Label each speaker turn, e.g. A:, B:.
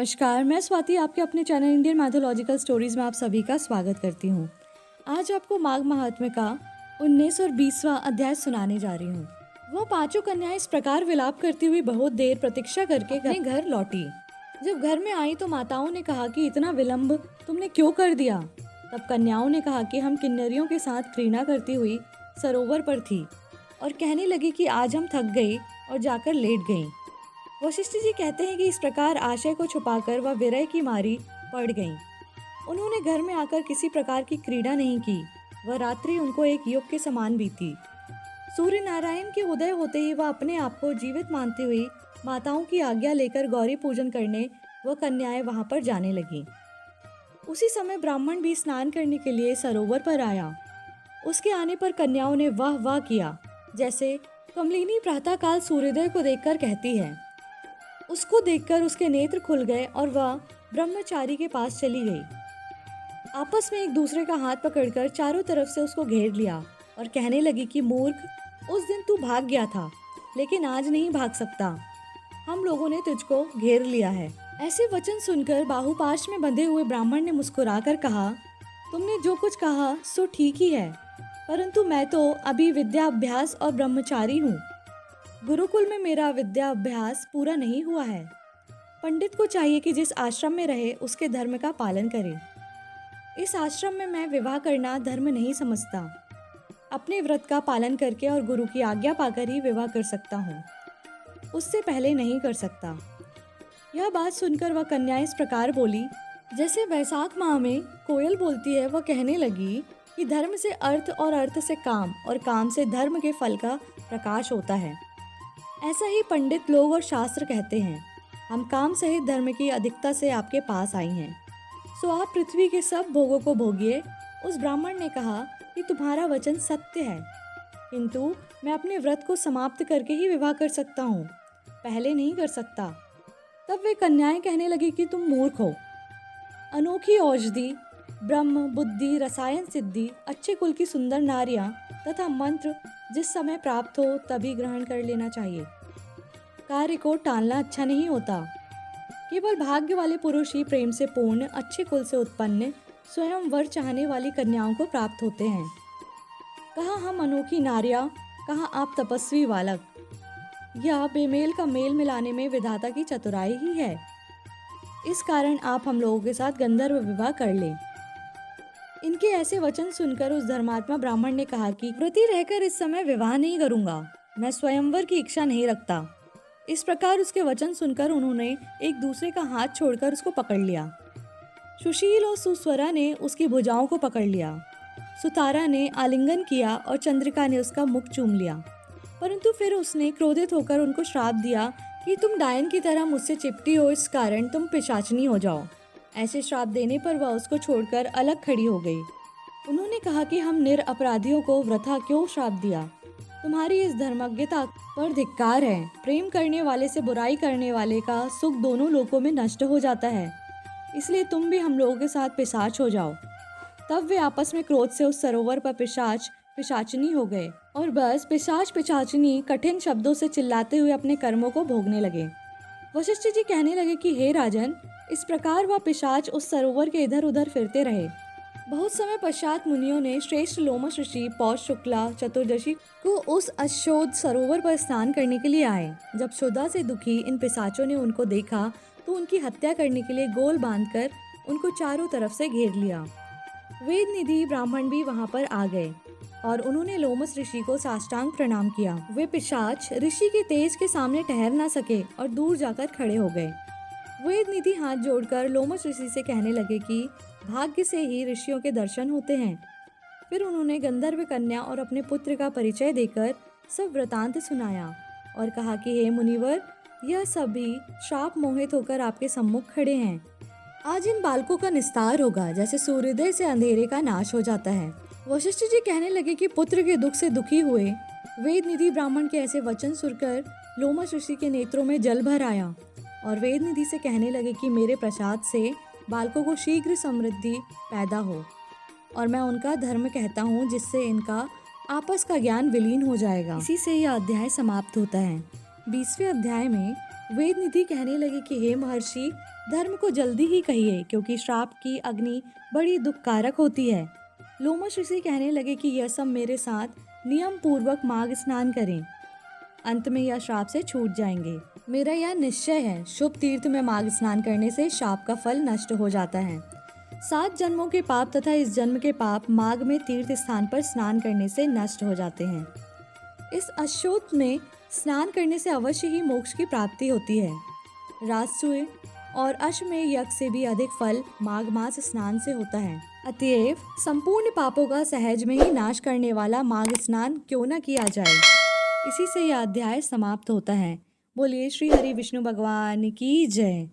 A: नमस्कार, मैं स्वाति आपके अपने चैनल इंडियन मैथोलॉजिकल स्टोरीज में आप सभी का स्वागत करती हूँ। आज आपको माघ महात्म्य का 19 और 20वां अध्याय सुनाने जा रही हूँ। वो पांचों कन्याएं इस प्रकार विलाप करती हुई बहुत देर प्रतीक्षा करके अपने घर लौटी। जब घर में आई तो माताओं ने कहा कि इतना विलंब तुमने क्यों कर दिया। तब कन्याओं ने कहा कि हम किन्नरियों के साथ क्रीड़ा करती हुई सरोवर पर थी और कहने लगी कि आज हम थक गई और जाकर लेट गईं। वशिष्ठ जी कहते हैं कि इस प्रकार आशय को छुपाकर वह विरह की मारी पड़ गईं। उन्होंने घर में आकर किसी प्रकार की क्रीड़ा नहीं की। वह रात्रि उनको एक युग के समान बीती। सूर्य नारायण के उदय होते ही वह अपने आप को जीवित मानती हुई माताओं की आज्ञा लेकर गौरी पूजन करने वह कन्याएं वहां पर जाने लगी। उसी समय ब्राह्मण भी स्नान करने के लिए सरोवर पर आया। उसके आने पर कन्याओं ने वाह वाह किया, जैसे कमलिनी प्रातःकाल सूर्योदय को देखकर कहती है। उसको देखकर उसके नेत्र खुल गए और वह ब्रह्मचारी के पास चली गई। आपस में एक दूसरे का हाथ पकड़कर चारों तरफ से उसको घेर लिया और कहने लगी कि मूर्ख, उस दिन तू भाग गया था लेकिन आज नहीं भाग सकता। हम लोगों ने तुझको घेर लिया है। ऐसे वचन सुनकर बाहुपाश में बंधे हुए ब्राह्मण ने मुस्कुराकर कहा, तुमने जो कुछ कहा सो ठीक ही है, परंतु मैं तो अभी विद्या अभ्यास और ब्रह्मचारी हूँ। गुरुकुल में मेरा विद्या अभ्यास पूरा नहीं हुआ है। पंडित को चाहिए कि जिस आश्रम में रहे उसके धर्म का पालन करे। इस आश्रम में मैं विवाह करना धर्म नहीं समझता। अपने व्रत का पालन करके और गुरु की आज्ञा पाकर ही विवाह कर सकता हूँ, उससे पहले नहीं कर सकता। यह बात सुनकर वह कन्या इस प्रकार बोली जैसे वैशाख माह में कोयल बोलती है। वह कहने लगी कि धर्म से अर्थ और अर्थ से काम और काम से धर्म के फल का प्रकाश होता है। ऐसा ही पंडित लोग और शास्त्र कहते हैं। हम काम सहित धर्म की अधिकता से आपके पास आई हैं, सो आप पृथ्वी के सब भोगों को भोगिए। उस ब्राह्मण ने कहा कि तुम्हारा वचन सत्य है, किंतु मैं अपने व्रत को समाप्त करके ही विवाह कर सकता हूँ, पहले नहीं कर सकता। तब वे कन्याएं कहने लगी कि तुम मूर्ख हो। अनोखी औषधि, ब्रह्म बुद्धि रसायन सिद्धि, अच्छे कुल की सुंदर नारियां तथा मंत्र जिस समय प्राप्त हो तभी ग्रहण कर लेना चाहिए। कार्य को टालना अच्छा नहीं होता। केवल भाग्य वाले पुरुष ही प्रेम से पूर्ण, अच्छे कुल से उत्पन्न, स्वयं वर चाहने वाली कन्याओं को प्राप्त होते हैं। कहाँ हम अनोखी नारियां, कहाँ आप तपस्वी बालक। यह बेमेल का मेल मिलाने में विधाता की चतुराई ही है। इस कारण आप हम लोगों के साथ गंधर्व विवाह कर लें। इनके ऐसे वचन सुनकर उस धर्मात्मा ब्राह्मण ने कहा कि व्रती रहकर इस समय विवाह नहीं करूंगा, मैं स्वयंवर की इच्छा नहीं रखता। इस प्रकार उसके वचन सुनकर उन्होंने एक दूसरे का हाथ छोड़कर उसको पकड़ लिया। सुशील और सुस्वरा ने उसकी भुजाओं को पकड़ लिया। सुतारा ने आलिंगन किया और चंद्रिका ने उसका मुख चूम लिया। परंतु फिर उसने क्रोधित होकर उनको श्राप दिया कि तुम डायन की तरह मुझसे चिपटी हो, इस कारण तुम पिशाचनी हो जाओ। ऐसे श्राप देने पर वह उसको छोड़कर अलग खड़ी हो गई। उन्होंने कहा कि हम निरपराधियों को वृथा क्यों श्राप दिया। तुम्हारी इस धर्मज्ञता पर धिक्कार है। प्रेम करने वाले से बुराई करने वाले का सुख दोनों लोकों में नष्ट हो जाता है, इसलिए तुम भी हम लोगों के साथ पिशाच हो जाओ। तब वे आपस में क्रोध से उस सरोवर पर पिशाच पिशाचनी हो गए और बस पिशाच पिशाचनी कठिन शब्दों से चिल्लाते हुए अपने कर्मों को भोगने लगे। वशिष्ठ जी कहने लगे कि हे राजन, इस प्रकार वह पिशाच उस सरोवर के इधर उधर फिरते रहे। बहुत समय पश्चात मुनियों ने श्रेष्ठ लोमश ऋषि पौष शुक्ला चतुर्दशी को उस अशोध सरोवर पर स्नान करने के लिए आए। जब क्षुधा से दुखी इन पिशाचों ने उनको देखा तो उनकी हत्या करने के लिए गोल बांधकर उनको चारों तरफ से घेर लिया। वेद निधि ब्राह्मण भी वहां पर आ गए और उन्होंने लोमस ऋषि को साष्टांग प्रणाम किया। वे पिशाच ऋषि के तेज के सामने ठहर न सके और दूर जाकर खड़े हो गए। वेद निधि हाथ जोड़कर लोमस ऋषि से कहने लगे कि भाग्य से ही ऋषियों के दर्शन होते हैं। फिर उन्होंने गंधर्व कन्या और अपने पुत्र का परिचय देकर सब वृतांत सुनाया और कहा कि हे मुनिवर, यह सभी श्राप मोहित होकर आपके सम्मुख खड़े हैं। आज इन बालकों का निस्तार होगा, जैसे सूर्योदय से अंधेरे का नाश हो जाता है। वशिष्ठ जी कहने लगे कि पुत्र के दुख से दुखी हुए वेद निधि ब्राह्मण के ऐसे वचन सुनकर लोमस ऋषि के नेत्रों में जल भर आया और वेद निधि से कहने लगे कि मेरे प्रसाद से बालकों को शीघ्र समृद्धि पैदा हो और मैं उनका धर्म कहता हूँ, जिससे इनका आपस का ज्ञान विलीन हो जाएगा। इसी से यह अध्याय समाप्त होता है। 20वें अध्याय में वेदनिधि कहने लगे कि हे महर्षि, धर्म को जल्दी ही कहिए क्योंकि श्राप की अग्नि बड़ी दुखकारक होती है। लोमश ऋषि कहने लगे कि यह सब मेरे साथ नियम पूर्वक माघ स्नान करें, अंत में यह श्राप से छूट जाएंगे। मेरा यह निश्चय है, शुभ तीर्थ में माघ स्नान करने से शाप का फल नष्ट हो जाता है। 7 जन्मों के पाप तथा इस जन्म के पाप माघ में तीर्थ स्थान पर स्नान करने से नष्ट हो जाते हैं। इस अशोच में स्नान करने से अवश्य ही मोक्ष की प्राप्ति होती है। राजसूय और अश्वमेध यज्ञ से भी अधिक फल माघ मास स्नान से होता है। अतएव संपूर्ण पापों का सहज में ही नाश करने वाला माघ स्नान क्यों न किया जाए। इसी से यह अध्याय समाप्त होता है। बोलिए श्री हरि विष्णु भगवान की जय।